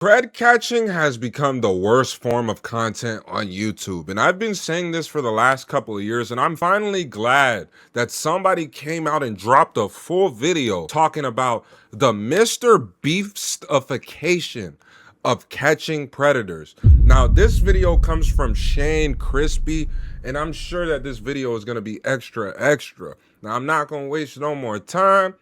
Pred catching has become the worst form of content on YouTube, and I've been saying this for the last couple of years, and I'm finally glad that somebody came out and dropped a full video talking about the Beast-ification of catching predators. Now, this video comes from Shane Crispy, and I'm sure that this video is going to be extra. Now, I'm not going to waste no more time.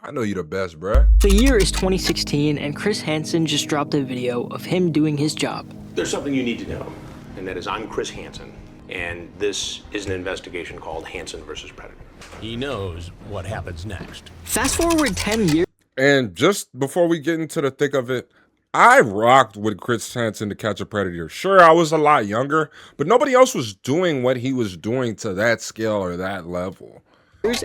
I know you the best, bruh. The year is 2016, and Chris Hansen just dropped a video of him doing his job. There's something you need to know, and that is I'm Chris Hansen, and this is an investigation called Hansen versus Predator. He knows what happens next. Fast forward 10 years. And just before we get into the thick of it, I rocked with Chris Hansen to catch a predator. Sure, I was a lot younger, but nobody else was doing what he was doing to that scale or that level.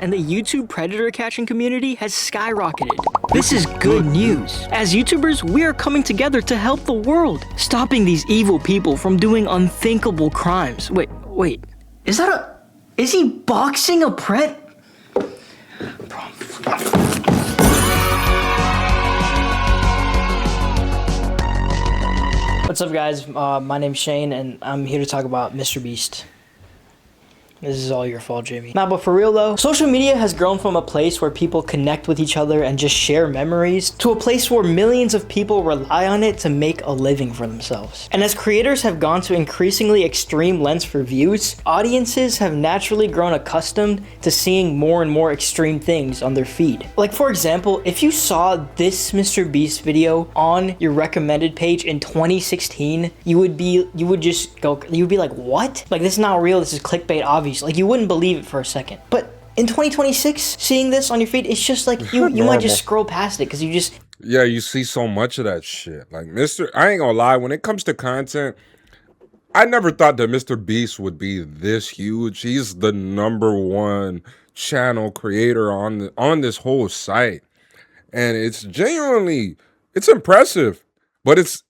And the YouTube predator catching community has skyrocketed. This is good news. As YouTubers, we are coming together to help the world, stopping these evil people from doing unthinkable crimes. Wait, is he boxing a pred? What's up, guys? My name's Shane, and I'm here to talk about Mr. Beast. This is all your fault, Jamie. Nah, but for real though, social media has grown from a place where people connect with each other and just share memories to a place where millions of people rely on it to make a living for themselves. And as creators have gone to increasingly extreme lengths for views, audiences have naturally grown accustomed to seeing more and more extreme things on their feed. Like, for example, if you saw this Mr. Beast video on your recommended page in 2016, you would be like, what? Like, this is not real, this is clickbait, obviously. Like, you wouldn't believe it for a second. But in 2026, seeing this on your feed, it's just like you might just scroll past it because you just... Yeah, you see so much of that shit. Like, I ain't gonna lie, when it comes to content, I never thought that Mr. Beast would be this huge. He's the #1 channel creator on this whole site. And it's genuinely, it's impressive, but it's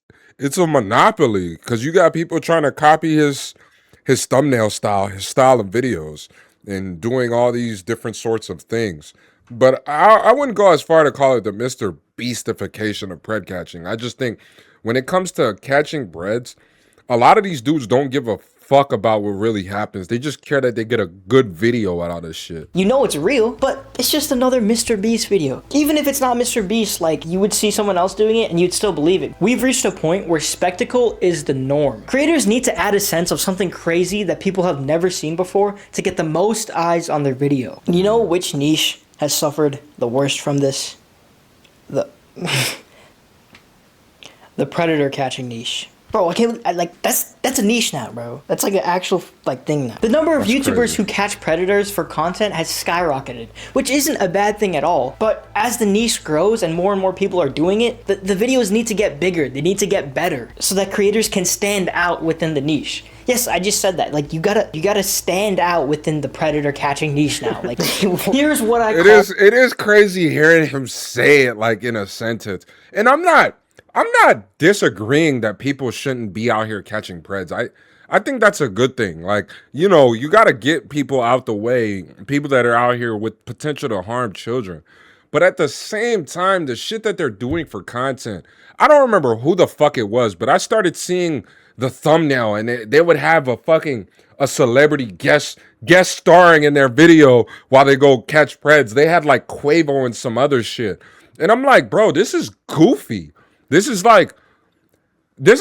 a monopoly because you got people trying to copy his thumbnail style, his style of videos, and doing all these different sorts of things. But I wouldn't go as far to call it the Mr. Beast-ification of pred catching. I just think when it comes to catching breads, a lot of these dudes don't give a fuck about what really happens. They just care that they get a good video out of this shit. You know it's real, but it's just another Mr. Beast video. Even if it's not Mr. Beast, like, you would see someone else doing it and you'd still believe it. We've reached a point where spectacle is the norm. Creators need to add a sense of something crazy that people have never seen before to get the most eyes on their video. You know which niche has suffered the worst from this? The predator catching niche. Bro, that's a niche now, bro. That's like an actual thing now. The number of YouTubers crazy. who catch predators for content has skyrocketed, which isn't a bad thing at all. But as the niche grows and more people are doing it, the videos need to get bigger. They need to get better so that creators can stand out within the niche. Yes, I just said that. Like, you gotta stand out within the predator catching niche now. Like, here's what I call... It is crazy hearing him say it like in a sentence. And I'm not disagreeing that people shouldn't be out here catching preds. I think that's a good thing. Like, you know, you got to get people out the way, people that are out here with potential to harm children. But at the same time, the shit that they're doing for content, I don't remember who the fuck it was, but I started seeing the thumbnail and they would have a celebrity guest starring in their video while they go catch preds. They had like Quavo and some other shit. And I'm like, bro, this is goofy. This is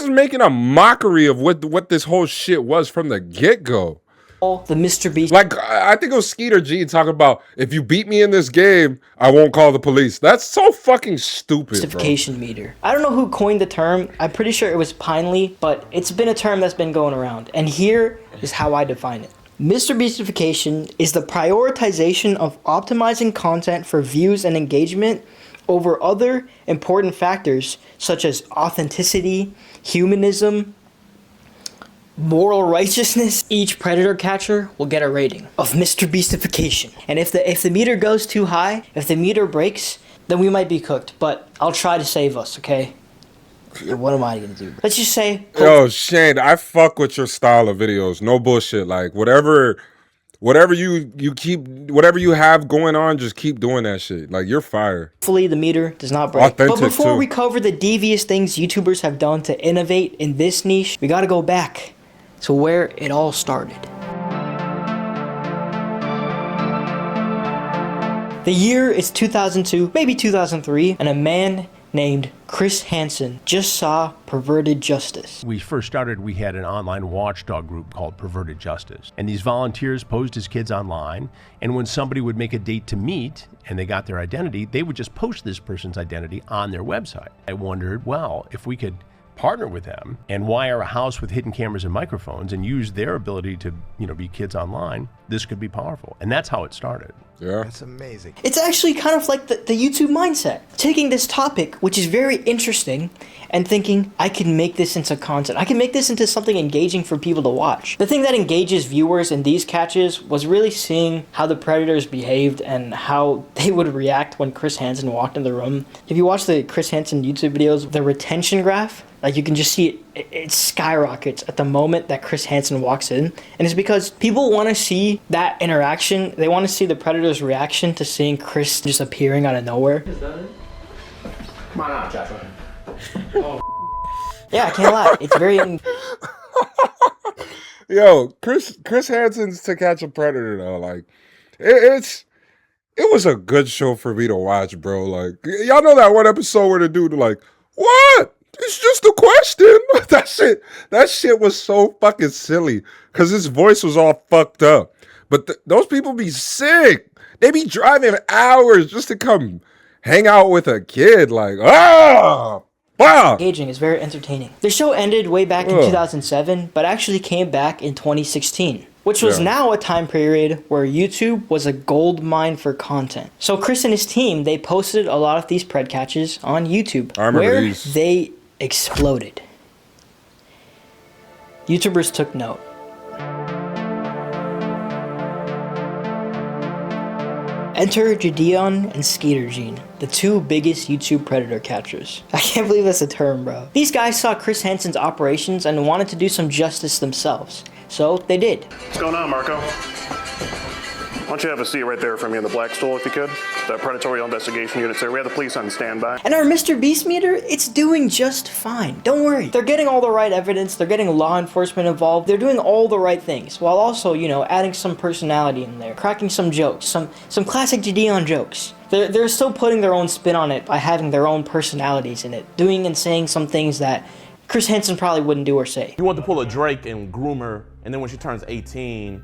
making a mockery of what this whole shit was from the get-go. The Mr. Beast. Like, I think it was Skeeter G talking about, if you beat me in this game, I won't call the police. That's so fucking stupid, Beast-ification meter. I don't know who coined the term. I'm pretty sure it was Pinely, but it's been a term that's been going around. And here is how I define it. Mr. Beast-ification is the prioritization of optimizing content for views and engagement over other important factors such as authenticity, humanism, moral righteousness. Each predator catcher will get a rating of Mr. Beast-ification. And if the meter goes too high, if the meter breaks, then we might be cooked. But I'll try to save us, okay? What am I gonna do? Let's just say... Yo, Shane, I fuck with your style of videos. No bullshit. Like, whatever Whatever whatever you have going on, just keep doing that shit. Like, you're fire. Hopefully the meter does not break. Authentic, but before too. we cover the devious things YouTubers have done to innovate in this niche, we gotta go back to where it all started. The year is 2002, maybe 2003, and a man named Chris Hansen just saw perverted justice. We first started, we had an online watchdog group called Perverted Justice. And these volunteers posed as kids online. And when somebody would make a date to meet and they got their identity, they would just post this person's identity on their website. I wondered, well, if we could partner with them and wire a house with hidden cameras and microphones and use their ability to, be kids online, this could be powerful. And that's how it started. Yeah. That's amazing. It's actually kind of like the YouTube mindset. Taking this topic, which is very interesting, and thinking, I can make this into content. I can make this into something engaging for people to watch. The thing that engages viewers in these catches was really seeing how the predators behaved and how they would react when Chris Hansen walked in the room. If you watch the Chris Hansen YouTube videos, the retention graph, like you can just see it skyrockets at the moment that Chris Hansen walks in. And it's because people want to see that interaction. They want to see the predator's reaction to seeing Chris just appearing out of nowhere. Is that it? Come on out, Joshua. Yeah, I can't lie. It's very... Yo, Chris Hansen's To Catch a Predator, though. Like, it was a good show for me to watch, bro. Like, y'all know that one episode where the dude like, what? It's just a question. That shit was so fucking silly because his voice was all fucked up. But those people be sick. They be driving hours just to come hang out with a kid. Like, wow. Engaging. It's very entertaining. The show ended way back in 2007, but actually came back in 2016. Which was now a time period where YouTube was a gold mine for content. So Chris and his team, they posted a lot of these pred catches on YouTube, where they exploded. YouTubers took note. Enter Gideon and Skeeter Gene, the two biggest YouTube predator catchers. I can't believe that's a term, bro. These guys saw Chris Hansen's operations and wanted to do some justice themselves. So they did. What's going on, Marco? Why don't you have a seat right there for me in the black stool if you could? The predatory investigation unit, sir. We have the police on standby. And our Mr. Beast meter, it's doing just fine. Don't worry. They're getting all the right evidence. They're getting law enforcement involved. They're doing all the right things while also, adding some personality in there, cracking some jokes, some classic Gideon jokes. They're still putting their own spin on it by having their own personalities in it, doing and saying some things that Chris Hansen probably wouldn't do or say. You want to pull a Drake and groom her, and then when she turns 18,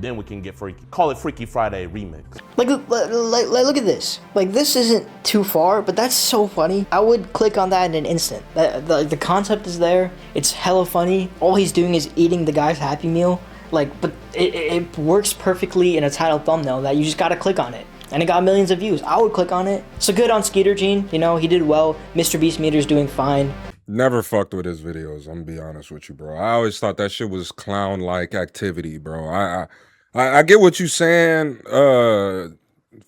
then we can get freaky. Call it Freaky Friday remix. Like, look at this. Like, this isn't too far, but that's so funny. I would click on that in an instant. The concept is there. It's hella funny. All he's doing is eating the guy's Happy Meal. Like, but it works perfectly in a title thumbnail that you just gotta click on it. And it got millions of views. I would click on it. So good on Skeeter Gene. He did well. Mr. Beast meter's doing fine. Never fucked with his videos, I'm gonna be honest with you, bro. I always thought that shit was clown-like activity, bro. I get what you saying.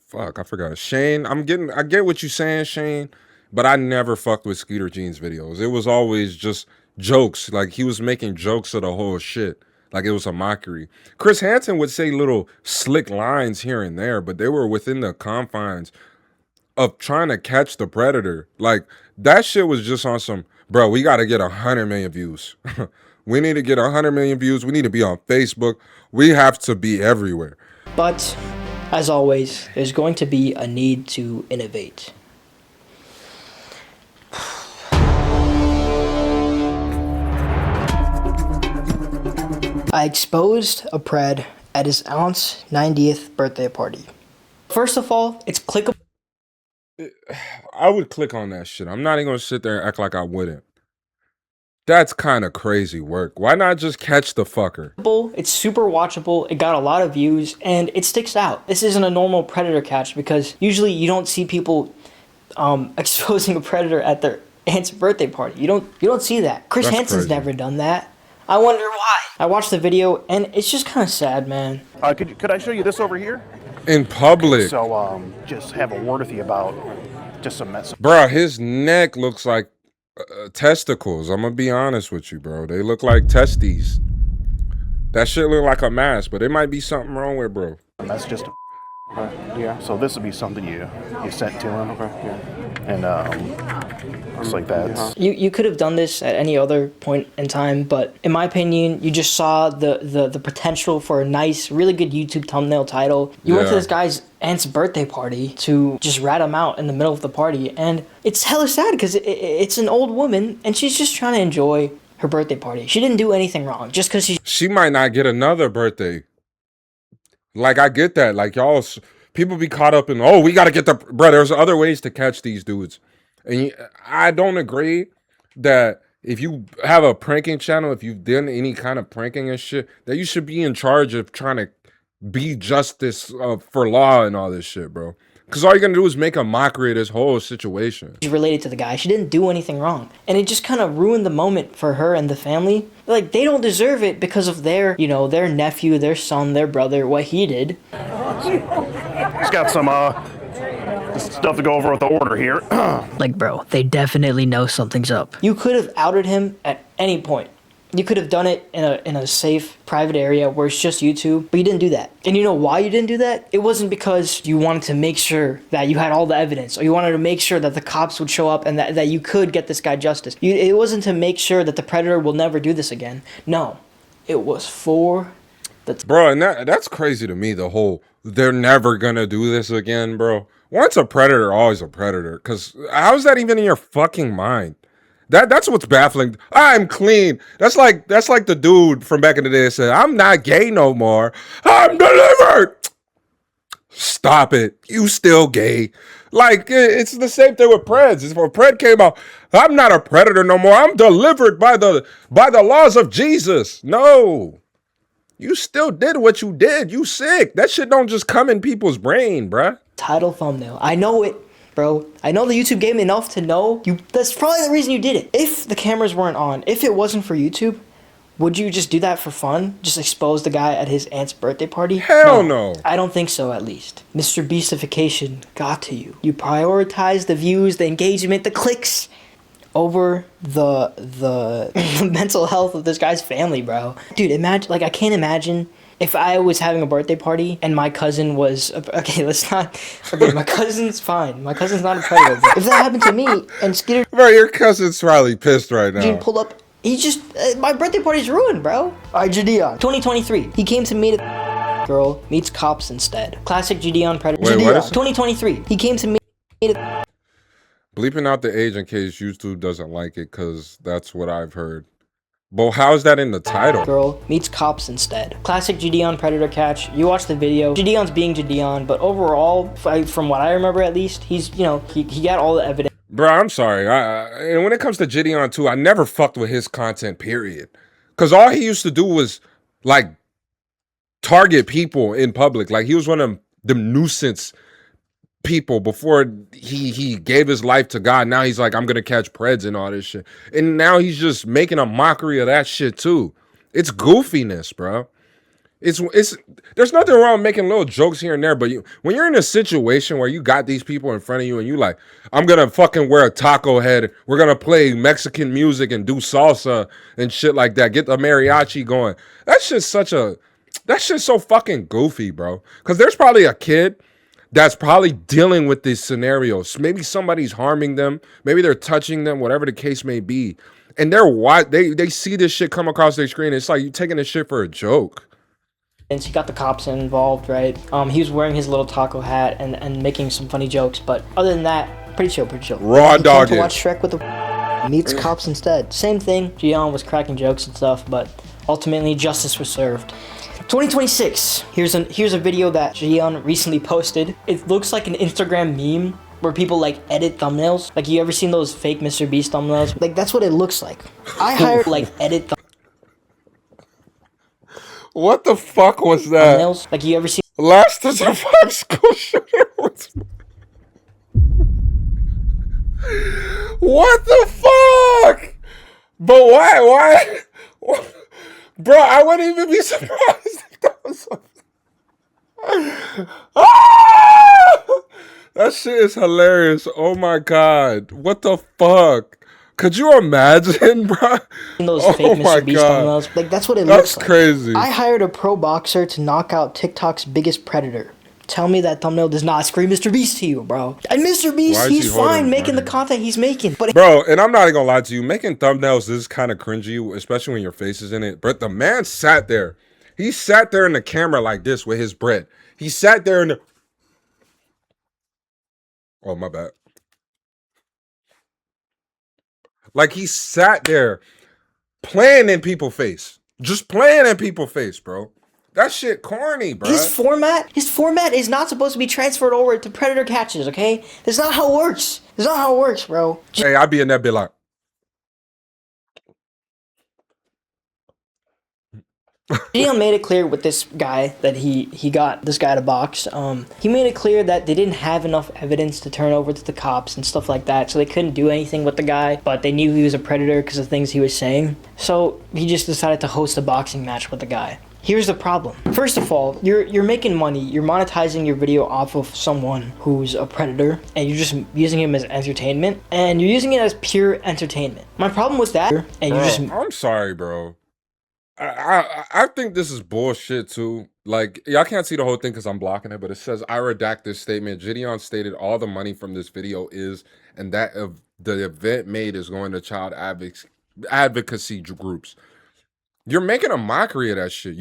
Fuck, I forgot. Shane, I get what you saying, Shane, but I never fucked with Skeeter Gene's videos. It was always just jokes. Like, he was making jokes of the whole shit. Like, it was a mockery. Chris Hansen would say little slick lines here and there, but they were within the confines of trying to catch the predator. Like, that shit was just on some, bro, we got to get 100 million views. We need to get 100 million views. We need to be on Facebook. We have to be everywhere. But, as always, there's going to be a need to innovate. I exposed a pred at his aunt's 90th birthday party. First of all, it's clickable. I would click on that shit. I'm not even gonna sit there and act like I wouldn't. That's kind of crazy work. Why not just catch the fucker? It's super watchable. It got a lot of views and it sticks out. This isn't a normal predator catch because usually you don't see people exposing a predator at their aunt's birthday party. You don't see that. Chris Hansen's never done that. I wonder why. I watched the video and it's just kind of sad, man. Could I show you this over here? In public. So, just have a word with you about just some mess. Bro, his neck looks like testicles. I'm gonna be honest with you, bro. They look like testes. That shit look like a mask, but it might be something wrong with bro. That's just yeah. So this would be something you sent to him. Okay. Yeah. And it's like that. You could have done this at any other point in time, but in my opinion, you just saw the potential for a nice, really good YouTube thumbnail title. You went to this guy's aunt's birthday party to just rat him out in the middle of the party, and it's hella sad because it's an old woman and she's just trying to enjoy her birthday party. She didn't do anything wrong. Just because she might not get another birthday. Like, I get that. Like, y'all, people be caught up in, oh, we got to get the, bro, there's other ways to catch these dudes. And I don't agree that if you have a pranking channel, if you've done any kind of pranking and shit, that you should be in charge of trying to be justice for law and all this shit, bro. Because all you're going to do is make a mockery of this whole situation. She's related to the guy. She didn't do anything wrong. And it just kind of ruined the moment for her and the family. Like, they don't deserve it because of their, you know, their nephew, their son, their brother, what he did. He's got some stuff to go over with the order here. Like, bro, they definitely know something's up. You could have outed him at any point. You could have done it in a safe, private area where it's just YouTube, but you didn't do that. And you know why you didn't do that? It wasn't because you wanted to make sure that you had all the evidence, or you wanted to make sure that the cops would show up and that you could get this guy justice. It wasn't to make sure that the predator will never do this again. No, it was for the... Bro, and that's crazy to me, the whole, they're never gonna do this again, bro. Once a predator, always a predator. Because how is that even in your fucking mind? That's what's baffling. I'm clean. That's like the dude from back in the day that said, I'm not gay no more. I'm delivered. Stop it. You still gay. Like, it's the same thing with Preds. If a Pred came out, I'm not a predator no more. I'm delivered by the laws of Jesus. No. You still did what you did. You sick. That shit don't just come in people's brain, bruh. Title thumbnail. I know it. Bro, I know the YouTube game enough to know that's probably the reason you did it. If the cameras weren't on, if it wasn't for YouTube, would you just do that for fun? Just expose the guy at his aunt's birthday party? Hell no. I don't think so, at least. Mr. Beast-ification got to you. You prioritized the views, the engagement, the clicks over the mental health of this guy's family, bro. Dude, imagine, like, I can't imagine if I was having a birthday party and my cousin was, okay, let's not, okay, my cousin's fine. My cousin's not a predator. But if that happened to me and Skitter, bro, your cousin's probably pissed right now. Dude, pull up, he just, my birthday party's ruined, bro. All right, Gideon. 2023, he came to meet a girl, meets cops instead. Classic Gideon predator. Wait, Gideon. what is it? 2023, he came to meet a... Bleeping out the age in case YouTube doesn't like it, because that's what I've heard. But how's that in the title? Girl meets cops instead. Classic Gideon predator catch. You watch the video. Gideon's being Gideon, but overall, from what I remember at least, he's, you know, he got all the evidence. Bro, I'm sorry. And when it comes to Gideon too, I never fucked with his content, period. Because all he used to do was, like, target people in public. Like, he was one of them nuisance people before he gave his life to God. Now he's like, I'm gonna catch Preds and all this shit. And now he's just making a mockery of that shit too. It's goofiness, bro. It's there's nothing wrong with making little jokes here and there, but when you're in a situation where you got these people in front of you and you like, I'm gonna fucking wear a taco head, we're gonna play Mexican music and do salsa and shit like that, get the mariachi going. That's shit's so fucking goofy, bro. Because there's probably a kid that's probably dealing with these scenarios. Maybe somebody's harming them. Maybe they're touching them, whatever the case may be. And they see this shit come across their screen. It's like you taking this shit for a joke. And he got the cops involved, right? He was wearing his little taco hat and making some funny jokes. But other than that, pretty chill, pretty chill. Raw dog. To watch Shrek with the meets cops instead. Same thing. Gideon was cracking jokes and stuff, but ultimately justice was served. 2026. Here's a video that Gideon recently posted. It looks like an Instagram meme where people like edit thumbnails. Like, you ever seen those fake Mr. Beast thumbnails? Like, that's what it looks like. I hired like edit What the fuck was that? thumbnails. Like, you ever seen Last to survive school shooter. What the fuck? But why? Bro, I wouldn't even be surprised if that was something. Ah! That shit is hilarious. Oh my god. What the fuck? Could you imagine, bro? those fake Oh my Mr. Beast god, thumbnails. Like, that's what it that's looks like. crazy. I hired a pro boxer to knock out TikTok's biggest predator. Tell me that thumbnail does not scream Mr. Beast to you, bro. And Mr. Why Beast, is he he's holding fine making the money? content he's making. But Bro, and I'm not even gonna lie to you, making thumbnails is kind of cringy, especially when your face is in it. But the man sat there. He sat there in the camera like this with his bread. He sat there in the... Oh, my bad. Like, he sat there playing in people's face. Just playing in people's face, bro. That shit corny, bro. his format is not supposed to be transferred over to predator catches, okay? That's not how it works. That's not how it works, bro. Hey, I be in that bit like... Gideon made it clear with this guy that he got this guy to box. He made it clear that they didn't have enough evidence to turn over to the cops and stuff like that, so they couldn't do anything with the guy, but they knew he was a predator because of things he was saying. So he just decided to host a boxing match with the guy. Here's the problem. First of all, you're making money. You're monetizing your video off of someone who's a predator, and you're just using him as entertainment, and you're using it as pure entertainment. My problem with that, and Bro, you just I'm sorry, bro. I think this is bullshit too. Like, y'all can't see the whole thing because I'm blocking it, but it says, I redact this statement. Gideon stated all the money from this video is, and that of the event made is going to child advocacy groups. You're making a mockery of that shit.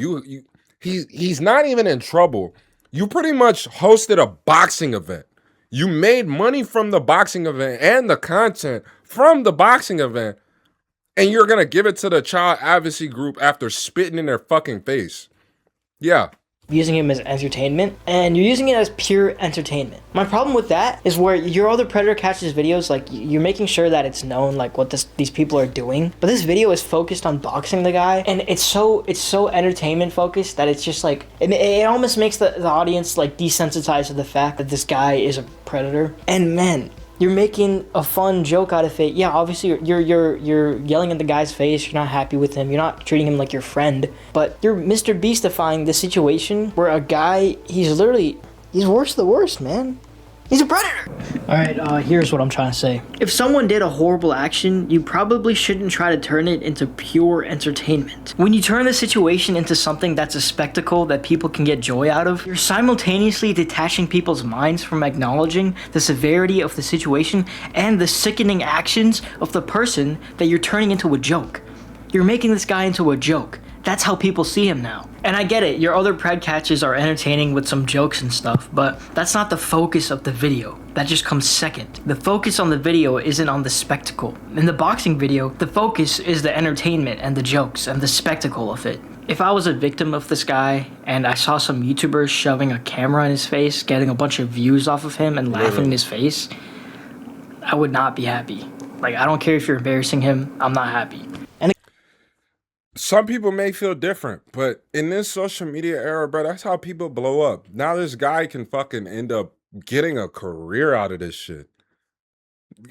He's not even in trouble. You pretty much hosted a boxing event. You made money from the boxing event and the content from the boxing event. And you're going to give it to the child advocacy group after spitting in their fucking face. Yeah. using him as entertainment, and you're using it as pure entertainment. My problem with that is where your other predator catches videos, like, you're making sure that it's known, like, what these people are doing, but this video is focused on boxing the guy, and it's so entertainment focused that it's just like, it almost makes the audience, like, desensitized to the fact that this guy is a predator. And man, you're making a fun joke out of it. Yeah, obviously you're yelling at the guy's face, you're not happy with him, you're not treating him like your friend, but you're Mr. Beast-ifying the situation where a guy, he's worse of the worst, man. He's a predator. Alright, here's what I'm trying to say. If someone did a horrible action, you probably shouldn't try to turn it into pure entertainment. When you turn the situation into something that's a spectacle that people can get joy out of, you're simultaneously detaching people's minds from acknowledging the severity of the situation and the sickening actions of the person that you're turning into a joke. You're making this guy into a joke. That's how people see him now. And I get it, your other pred catches are entertaining with some jokes and stuff, but that's not the focus of the video. That just comes second. The focus on the video isn't on the spectacle. In the boxing video, the focus is the entertainment and the jokes and the spectacle of it. If I was a victim of this guy and I saw some YouTubers shoving a camera in his face, getting a bunch of views off of him and laughing in his face, I would not be happy. Like, I don't care if you're embarrassing him, I'm not happy. Some people may feel different, but in this social media era, bro, that's how people blow up. Now this guy can fucking end up getting a career out of this shit.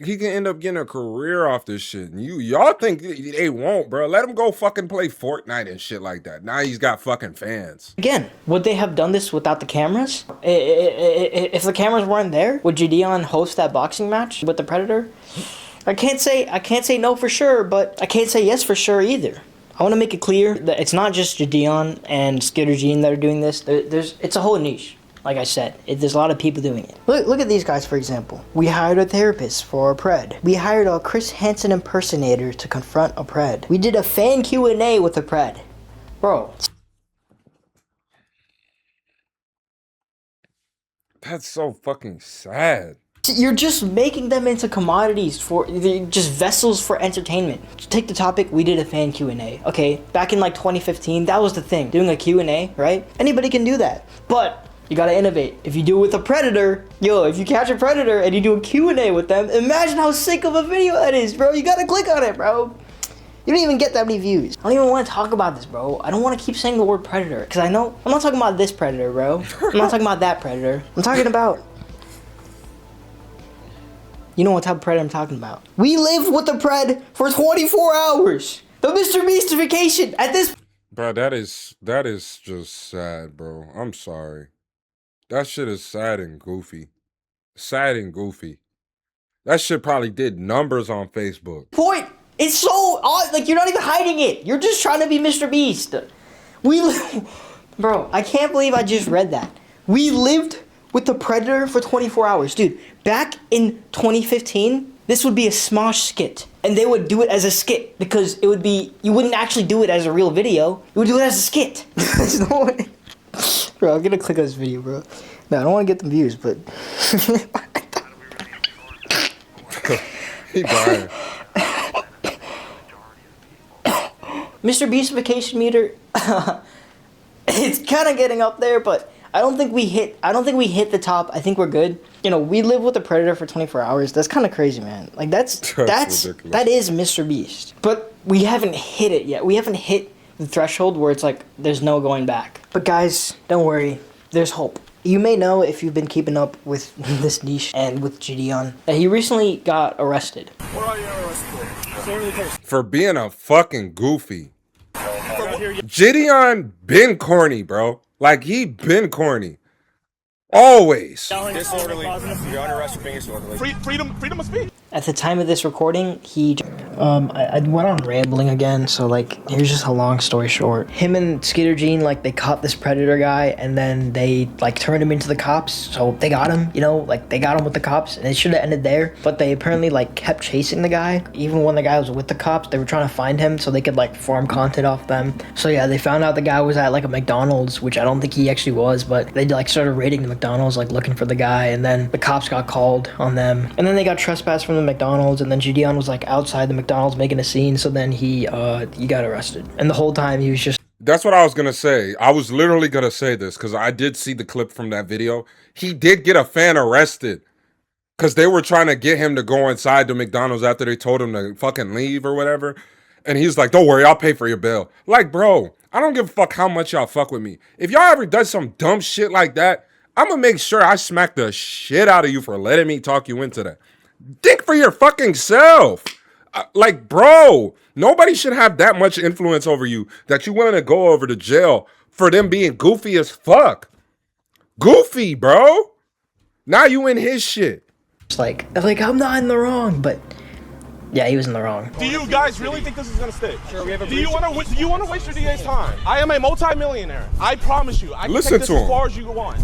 He can end up getting a career off this shit. And y'all think they won't, bro. Let him go fucking play Fortnite and shit like that. Now he's got fucking fans. Again, would they have done this without the cameras? If the cameras weren't there, would Gideon host that boxing match with the Predator? I can't say no for sure, but I can't say yes for sure either. I want to make it clear that it's not just Gideon and Skitter Gene that are doing this. It's a whole niche. Like I said, there's a lot of people doing it. Look at these guys, for example. We hired a therapist for a pred. We hired a Chris Hansen impersonator to confront a pred. We did a fan Q&A with a pred. Bro. That's so fucking sad. You're just making them into commodities they're just vessels for entertainment. Take the topic, we did a fan Q&A. Okay, back in like 2015, that was the thing. Doing a Q&A, right? Anybody can do that. But you gotta innovate. If you do it with a predator, if you catch a predator and you do a Q&A with them, imagine how sick of a video that is, bro. You gotta click on it, bro. You don't even get that many views. I don't even want to talk about this, bro. I don't want to keep saying the word predator. Because I know, I'm not talking about this predator, bro. I'm not talking about that predator. I'm talking about... You know what type of pred I'm talking about. We live with the pred for 24 hours. The Mr. Beast-ification at this... Bro, that is just sad, bro. I'm sorry. That shit is sad and goofy. Sad and goofy. That shit probably did numbers on Facebook. Point. It's so odd. Like, you're not even hiding it. You're just trying to be Mr. Beast. Bro, I can't believe I just read that. We lived with the Predator for 24 hours. Dude, back in 2015, this would be a Smosh skit. And they would do it as a skit because it would be, you wouldn't actually do it as a real video. You would do it as a skit. There's no way. Bro, I'm gonna click on this video, bro. No, I don't want to get the views, but... He dying. Mr. Beast-ification meter, it's kind of getting up there, but I don't think we hit the top. I think we're good. You know, we live with the Predator for 24 hours. That's kind of crazy, man. Like, that is Mr. Beast. But we haven't hit it yet. We haven't hit the threshold where it's like there's no going back. But guys, don't worry. There's hope. You may know, if you've been keeping up with this niche and with Gideon, that he recently got arrested. What are you arrested for? For being a fucking goofy. Gideon been corny, bro. Like, he been corny. Always. Disorderly. You're under arrest for being disorderly. Freedom of speech. At the time of this recording, I went on rambling again, so, like, here's just a long story short. Him and Skater Gene, like, they caught this Predator guy, and then they, like, turned him into the cops, so they got him, you know, like, they got him with the cops, and it should have ended there, but they apparently, like, kept chasing the guy. Even when the guy was with the cops, they were trying to find him so they could, like, farm content off them. So, yeah, they found out the guy was at, like, a McDonald's, which I don't think he actually was, but they, like, started raiding the McDonald's, like, looking for the guy, and then the cops got called on them, and then they got trespassed from the McDonald's, and then Gideon was, like, outside the McDonald's making a scene, so then he got arrested. And the whole time he was just... That's what I was gonna say. I was literally gonna say this because I did see the clip from that video. He did get a fan arrested because they were trying to get him to go inside the McDonald's after they told him to fucking leave or whatever. And he's like, don't worry, I'll pay for your bail. Like, bro, I don't give a fuck how much y'all fuck with me. If y'all ever does some dumb shit like that, I'm gonna make sure I smack the shit out of you for letting me talk you into that. Think for your fucking self. Like, bro, nobody should have that much influence over you that you willing to go over to jail for them being goofy as fuck. Goofy, bro. Now you in his shit. like I'm not in the wrong, but yeah, he was in the wrong. Do you guys really think this is gonna stick? Sure, do you want to waste your DA's time? I am a multi-millionaire. I promise you. I can take this as far as you want.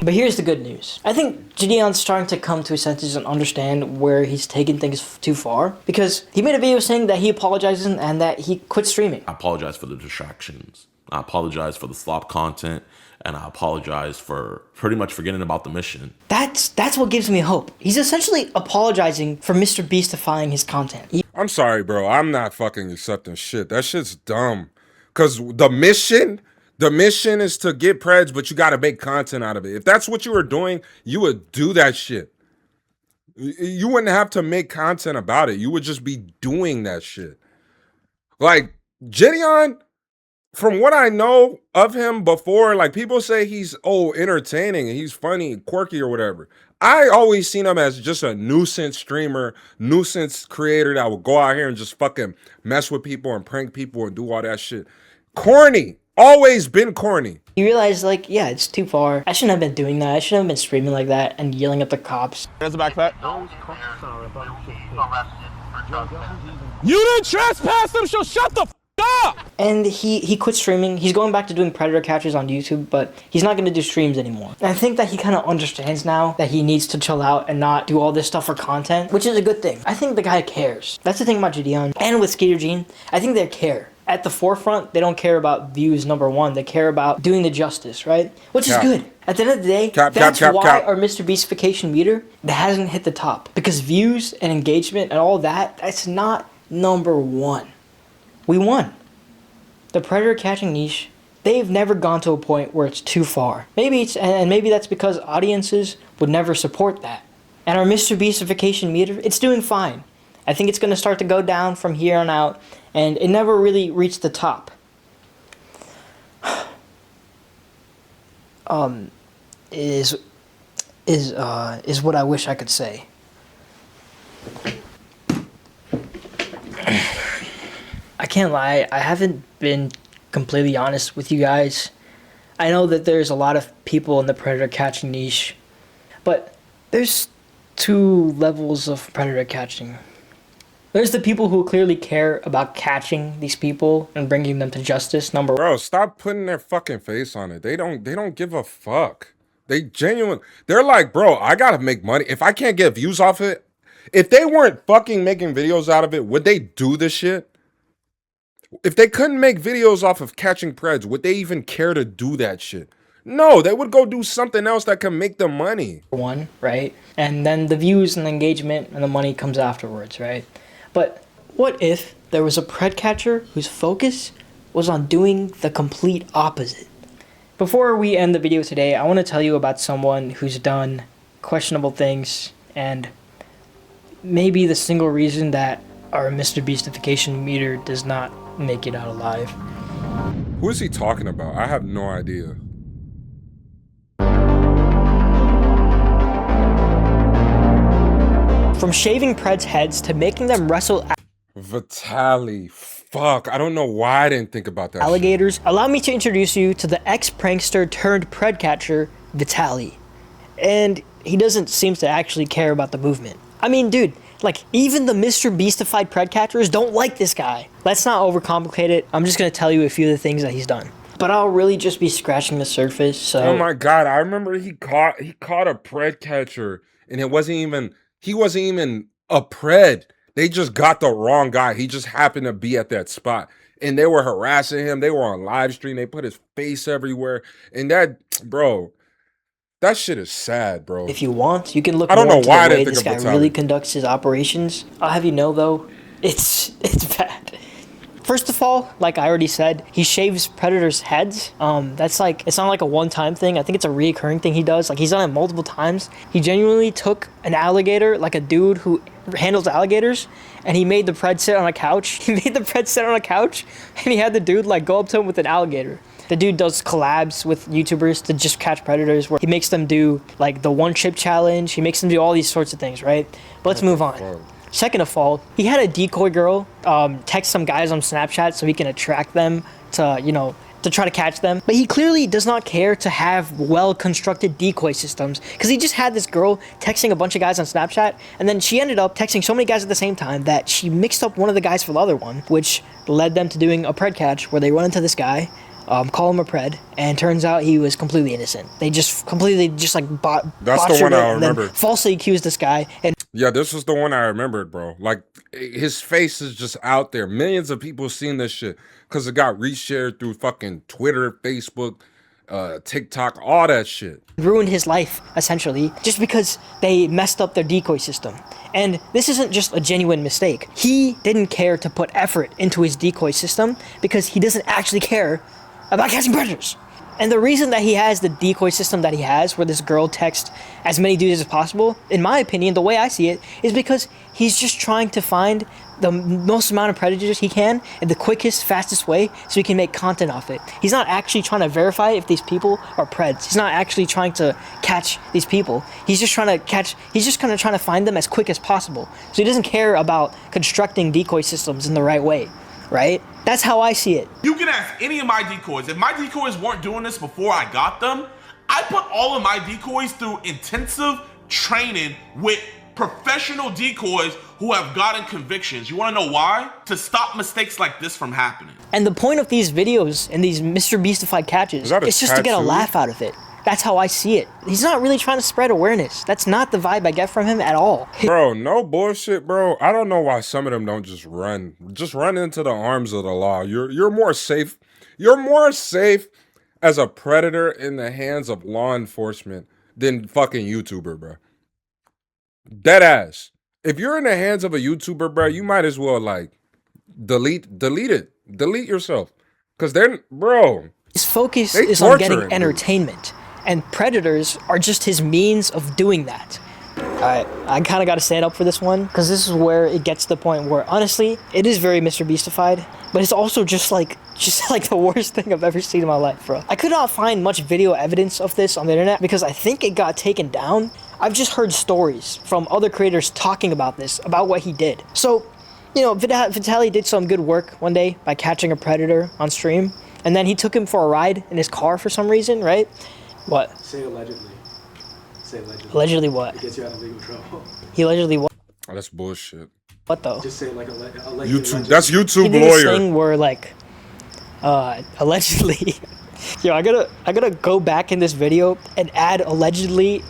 But here's the good news. I think Gideon's starting to come to his senses and understand where he's taken things too far. Because he made a video saying that he apologizes and that he quit streaming. I apologize for the distractions. I apologize for the slop content. And I apologize for pretty much forgetting about the mission. That's what gives me hope. He's essentially apologizing for Mr. Beast-ifying his content. I'm sorry, bro. I'm not fucking accepting shit. That shit's dumb. Because the mission is to get Preds, but you got to make content out of it. If that's what you were doing, you would do that shit. You wouldn't have to make content about it. You would just be doing that shit. Like, Gideon, from what I know of him before, like, people say he's, entertaining and he's funny, quirky or whatever. I always seen him as just a nuisance streamer, nuisance creator that would go out here and just fucking mess with people and prank people and do all that shit. Corny. Always been corny. You realize, like, yeah, it's too far. I shouldn't have been doing that. I shouldn't have been streaming like that and yelling at the cops. There's a backpack. You didn't trespass him, so shut the f up! And he quit streaming. He's going back to doing Predator catches on YouTube, but he's not going to do streams anymore. And I think that he kind of understands now that he needs to chill out and not do all this stuff for content, which is a good thing. I think the guy cares. That's the thing about Gideon. And with Skater Gene, I think they care. At the forefront, they don't care about views, number one. They care about doing the justice, right? Which is good. At the end of the day, that's why our Mr. Beast-ification meter that hasn't hit the top. Because views and engagement and all that, that's not number one. We won. The Predator catching niche, they've never gone to a point where it's too far. Maybe that's because audiences would never support that. And our Mr. Beast-ification meter, it's doing fine. I think it's going to start to go down from here on out, and it never really reached the top. Is what I wish I could say. I can't lie, I haven't been completely honest with you guys. I know that there's a lot of people in the Predator catching niche, but there's two levels of predator catching. There's the people who clearly care about catching these people and bringing them to justice. Number one. Bro, stop putting their fucking face on it. They don't give a fuck. They're like, bro, I gotta make money. If I can't get views off it, if they weren't fucking making videos out of it, would they do this shit? If they couldn't make videos off of catching Pr3ds, would they even care to do that shit? No, they would go do something else that can make them money. One, right? And then the views and the engagement and the money comes afterwards, right? But what if there was a Pr3d catcher whose focus was on doing the complete opposite? Before we end the video today, I want to tell you about someone who's done questionable things and maybe the single reason that our Mr. Beast-ification meter does not make it out alive. Who is he talking about? I have no idea. From shaving Pr3ds' heads to making them wrestle Vitaly. Fuck, I don't know why I didn't think about that alligators, shit. allow me to introduce you to the ex-prankster turned Pr3d catcher, Vitaly. And he doesn't seem to actually care about the movement. I mean, dude, like, even the Mr. Beastified Pr3d catchers don't like this guy. Let's not overcomplicate it. I'm just gonna tell you a few of the things that he's done. But I'll really just be scratching the surface, so... Oh my god, I remember he caught a Pr3d catcher, and he wasn't even a Pr3d. They just got the wrong guy. He just happened to be at that spot. And they were harassing him. They were on live stream. They put his face everywhere. And that, bro, that shit is sad, bro. If you want, you can look more into the way this guy really conducts his operations. I'll have you know, though, it's bad. First of all, like I already said, he shaves predators' heads. That's like, it's not like a one-time thing. I think it's a reoccurring thing he does. Like, he's done it multiple times. He genuinely took an alligator, like a dude who handles alligators, and he made the Pr3d sit on a couch. He made the Pr3d sit on a couch, and he had the dude like go up to him with an alligator. The dude does collabs with YouTubers to just catch predators, where he makes them do like the one chip challenge. He makes them do all these sorts of things, right? But let's move on. Second of all, he had a decoy girl text some guys on Snapchat so he can attract them to, you know, to try to catch them. But he clearly does not care to have well-constructed decoy systems, because he just had this girl texting a bunch of guys on Snapchat, and then she ended up texting so many guys at the same time that she mixed up one of the guys for the other one, which led them to doing a Pr3d catch where they run into this guy, call him a Pr3d, and turns out he was completely innocent. They just completely just like That's the one I remember. Falsely accused this guy. And yeah, this was the one I remembered, bro. Like, his face is just out there. Millions of people seen this shit because it got reshared through fucking Twitter, Facebook, TikTok, all that shit. Ruined his life, essentially, just because they messed up their decoy system. And this isn't just a genuine mistake. He didn't care to put effort into his decoy system because he doesn't actually care about catching predators. And the reason that he has the decoy system that he has, where this girl texts as many dudes as possible, in my opinion, the way I see it, is because he's just trying to find the most amount of predators he can in the quickest, fastest way so he can make content off it. He's not actually trying to verify if these people are Pr3ds. He's not actually trying to catch these people. He's just trying to find them as quick as possible. So he doesn't care about constructing decoy systems in the right way, right? That's how I see it. You can ask any of my decoys. If my decoys weren't doing this before I got them, I put all of my decoys through intensive training with professional decoys who have gotten convictions. You want to know why? To stop mistakes like this from happening. And the point of these videos and these Mr. Beastified catches is just to get a laugh out of it. That's how I see it. He's not really trying to spread awareness. That's not the vibe I get from him at all. Bro, no bullshit, bro. I don't know why some of them don't just run into the arms of the law. You're more safe. You're more safe as a predator in the hands of law enforcement than fucking YouTuber, bro. Dead ass. If you're in the hands of a YouTuber, bro, you might as well like delete it. Delete yourself. Cause they're, bro. His focus is on getting entertainment. And predators are just his means of doing that. Alright, I kind of got to stand up for this one, because this is where it gets to the point where, honestly, it is very Mr. Beastified, but it's also just like the worst thing I've ever seen in my life, bro. I could not find much video evidence of this on the internet, because I think it got taken down. I've just heard stories from other creators talking about this, about what he did. So, you know, Vitaly did some good work one day by catching a predator on stream, and then he took him for a ride in his car for some reason, right? What? Say allegedly. Say allegedly. Allegedly what? It gets you out of legal trouble. He allegedly what? Oh, that's bullshit. What though? Just say like allegedly. YouTube. That's He YouTube did this lawyer. thing where like, allegedly. Yo, I gotta go back in this video and add allegedly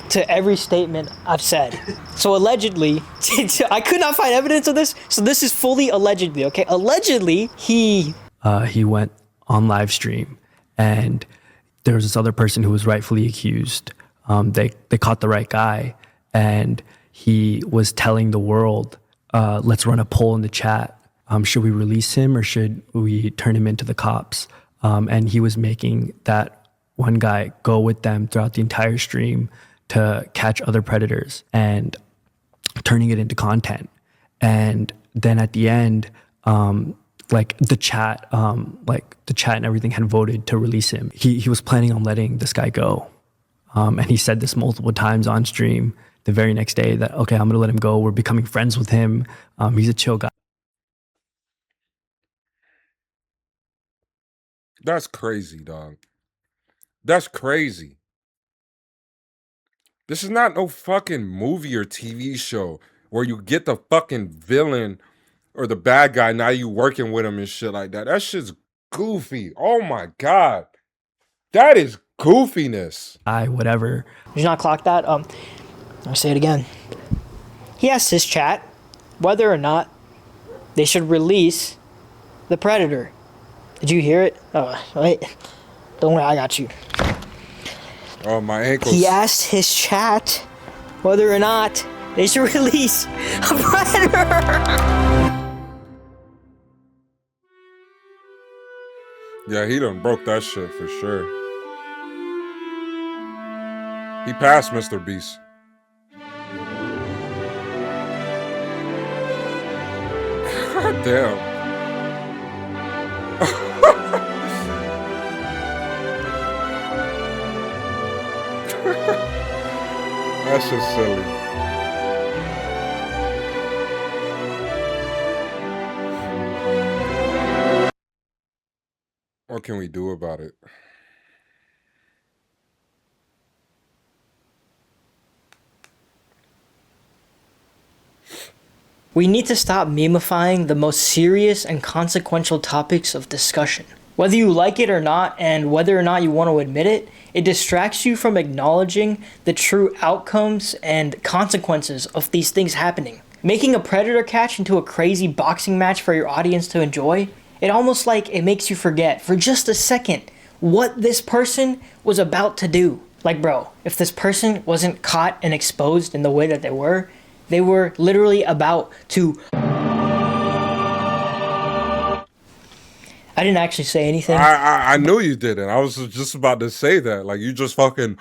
to every statement I've said. So allegedly, I could not find evidence of this, so this is fully allegedly, okay? Allegedly, he went on live stream, and there was this other person who was rightfully accused. They caught the right guy, and he was telling the world, let's run a poll in the chat. Should we release him or should we turn him into the cops? And he was making that one guy go with them throughout the entire stream to catch other predators and turning it into content. And then at the end, like the chat and everything had voted to release him. He was planning on letting this guy go. And he said this multiple times on stream the very next day that, okay, I'm gonna let him go. We're becoming friends with him. He's a chill guy. That's crazy, dog. That's crazy. This is not no fucking movie or TV show where you get the fucking villain or the bad guy, now you working with him and shit like that. That shit's goofy. Oh my God. That is goofiness. Whatever. Did you not clock that? I'll say it again. He asked his chat whether or not they should release the Predator. Did you hear it? Oh, wait. Don't worry, I got you. Oh, my ankles. He asked his chat whether or not they should release a Predator. Yeah, he done broke that shit for sure. He passed Mr. Beast. God damn. That's just silly. What can we do about it? We need to stop memifying the most serious and consequential topics of discussion. Whether you like it or not, and whether or not you want to admit it, it distracts you from acknowledging the true outcomes and consequences of these things happening. Making a predator catch into a crazy boxing match for your audience to enjoy, it almost like it makes you forget for just a second what this person was about to do. Like, bro, if this person wasn't caught and exposed in the way that they were literally about to... I didn't actually say anything. I knew you didn't. I was just about to say that. Like, you just fucking...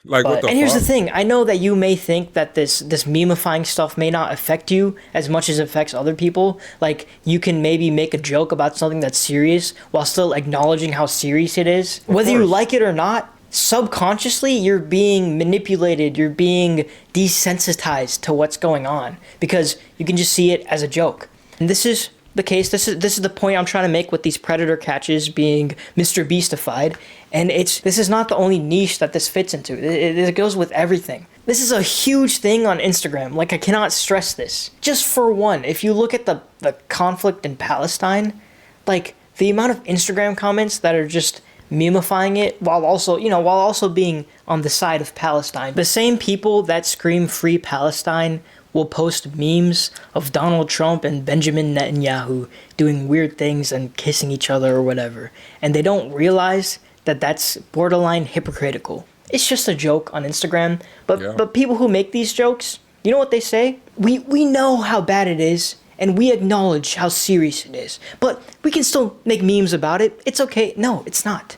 Like, what the fuck? And here's the thing. I know that you may think that this memifying stuff may not affect you as much as it affects other people. Like, you can maybe make a joke about something that's serious while still acknowledging how serious it is. Whether you like it or not, subconsciously, you're being manipulated. You're being desensitized to what's going on because you can just see it as a joke. And this is the case. This is the point I'm trying to make with these predator catches being Mr. Beastified. And this is not the only niche that this fits into. It goes with everything. This is a huge thing on Instagram. Like, I cannot stress this. Just for one, if you look at the conflict in Palestine, like the amount of Instagram comments that are just memifying it while also being on the side of Palestine. The same people that scream free Palestine will post memes of Donald Trump and Benjamin Netanyahu doing weird things and kissing each other or whatever. And they don't realize that that's borderline hypocritical. It's just a joke on Instagram. But people who make these jokes, you know what they say? We know how bad it is and we acknowledge how serious it is. But we can still make memes about it. It's okay. No, it's not.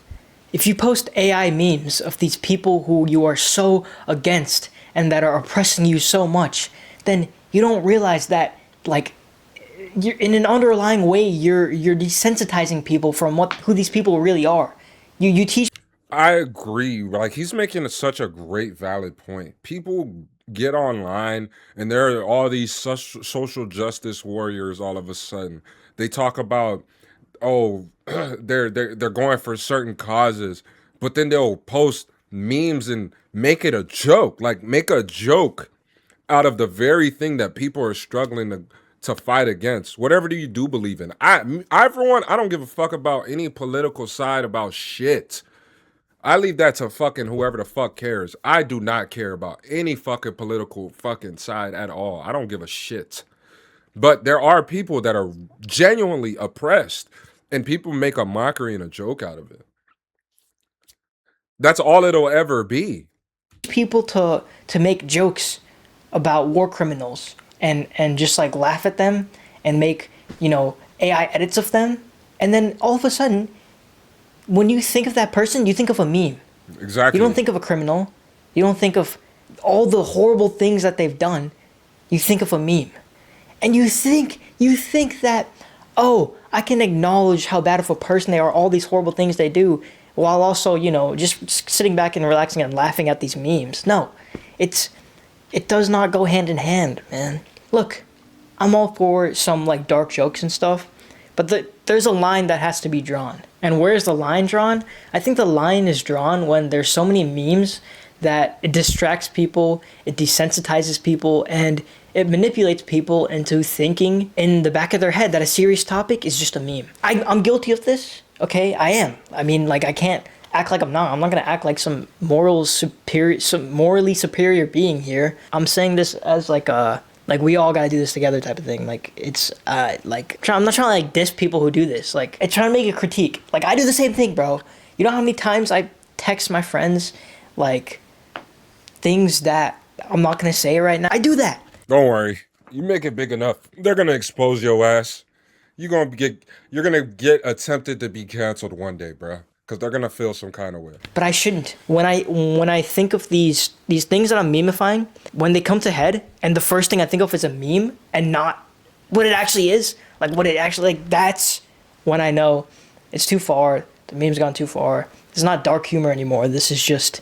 If you post AI memes of these people who you are so against and that are oppressing you so much, then you don't realize that, like, you're in an underlying way, you're desensitizing people from who these people really are. You teach. I agree. Like, he's making such a great, valid point. People get online and there are all these social justice warriors. All of a sudden, they talk about, oh, they're going for certain causes, but then they'll post memes and make it a joke. Like, make a joke out of the very thing that people are struggling to fight against. Whatever do you do believe in? I for one, I don't give a fuck about any political side about shit. I leave that to fucking whoever the fuck cares. I do not care about any fucking political fucking side at all. I don't give a shit. But there are people that are genuinely oppressed, and people make a mockery and a joke out of it. That's all it'll ever be. People to make jokes about war criminals and just like laugh at them and make, you know, AI edits of them. And then all of a sudden, when you think of that person, you think of a meme. Exactly. You don't think of a criminal. You don't think of all the horrible things that they've done. You think of a meme. And you think that, oh, I can acknowledge how bad of a person they are, all these horrible things they do, while also, you know, just sitting back and relaxing and laughing at these memes. No, it does not go hand in hand, man. Look, I'm all for some like dark jokes and stuff, but there's a line that has to be drawn. And where's the line drawn? I think the line is drawn when there's so many memes that it distracts people, it desensitizes people, and it manipulates people into thinking in the back of their head that a serious topic is just a meme. I'm guilty of this, okay? I am. I mean, like, I can't act like I'm not. I'm not gonna act like some morally superior being here. I'm saying this as like we all gotta do this together type of thing. Like, it's like, I'm not trying to like diss people who do this. Like, it's trying to make a critique. Like, I do the same thing, bro. You know how many times I text my friends like things that I'm not gonna say right now? I do that. Don't worry. You make it big enough, they're gonna expose your ass. You're gonna get attempted to be canceled one day, bruh. Because they're gonna feel some kind of way. But I shouldn't. When I think of these things that I'm memifying, when they come to head, and the first thing I think of is a meme and not what it actually is, like what it actually, like, that's when I know it's too far. The meme's gone too far. It's not dark humor anymore. This is just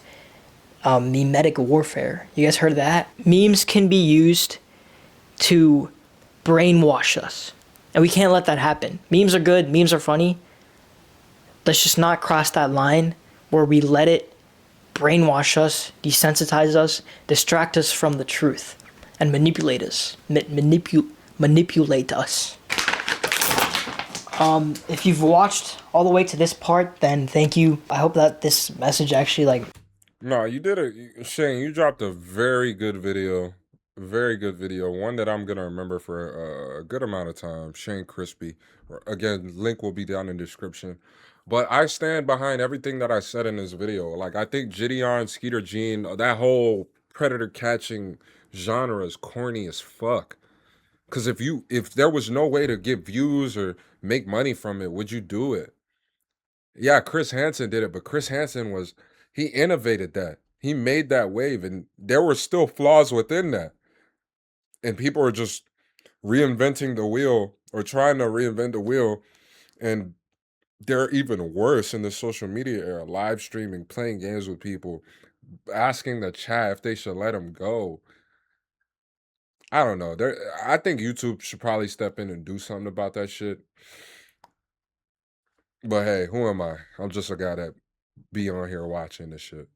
memetic warfare. You guys heard of that? Memes can be used to brainwash us, and we can't let that happen. Memes are good. Memes are funny. Let's just not cross that line where we let it brainwash us, desensitize us, distract us from the truth, and manipulate us. Manipulate us. If you've watched all the way to this part, then thank you. I hope that this message actually like... No, you did it, Shane. You dropped a very good video. Very good video. One that I'm gonna remember for a good amount of time. Shane Crispy. Again, link will be down in the description. But I stand behind everything that I said in this video. Like, I think Gideon, Skeeter Gene, that whole predator catching genre is corny as fuck. Cause if there was no way to get views or make money from it, would you do it? Yeah, Chris Hansen did it, but Chris Hansen he innovated that. He made that wave, and there were still flaws within that. And people are just reinventing the wheel or trying to reinvent the wheel, and they're even worse in the social media era, live streaming, playing games with people, asking the chat if they should let them go. I don't know. I think YouTube should probably step in and do something about that shit. But hey, who am I? I'm just a guy that be on here watching this shit.